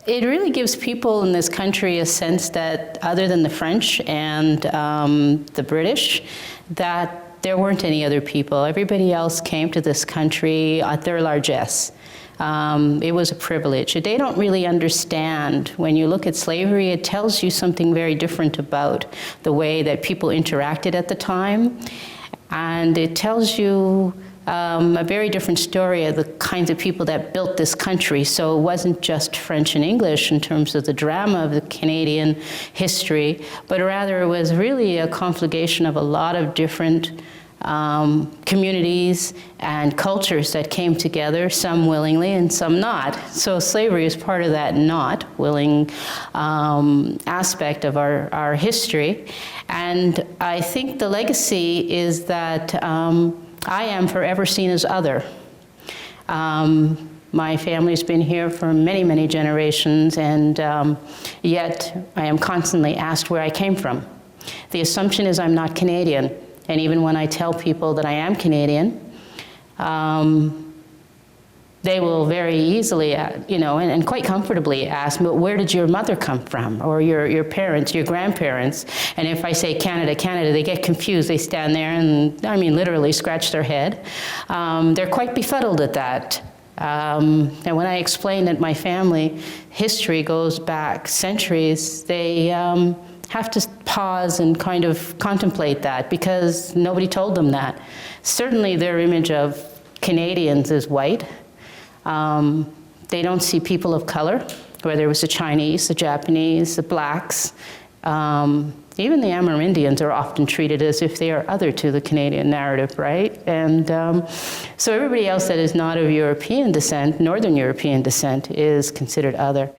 It really gives people in this country a sense that, other than the French and the British, that there weren't any other people. Everybody else came to this country at their largesse. It was a privilege. They don't really understand. When you look at slavery, it tells you something very different about the way that people interacted at the time. And it tells you a very different story of the kinds of people that built this country. So it wasn't just French and English in terms of the drama of the Canadian history, but rather it was really a conflagration of a lot of different communities and cultures that came together, some willingly and some not. So slavery is part of that not willing aspect of our history. And I think the legacy is that I am forever seen as other. My family's been here for many, many generations, and yet I am constantly asked where I came from. The assumption is I'm not Canadian, and even when I tell people that I am Canadian, they will very easily, and quite comfortably ask me, where did your mother come from? Or your parents, your grandparents? And if I say Canada, Canada, they get confused. They stand there and, literally scratch their head. They're quite befuddled at that. And when I explain that my family history goes back centuries, they have to pause and kind of contemplate that, because nobody told them that. Certainly their image of Canadians is white. They don't see people of color, whether it was the Chinese, the Japanese, the blacks. Even the Amerindians are often treated as if they are other to the Canadian narrative, right? And so everybody else that is not of European descent, Northern European descent, is considered other.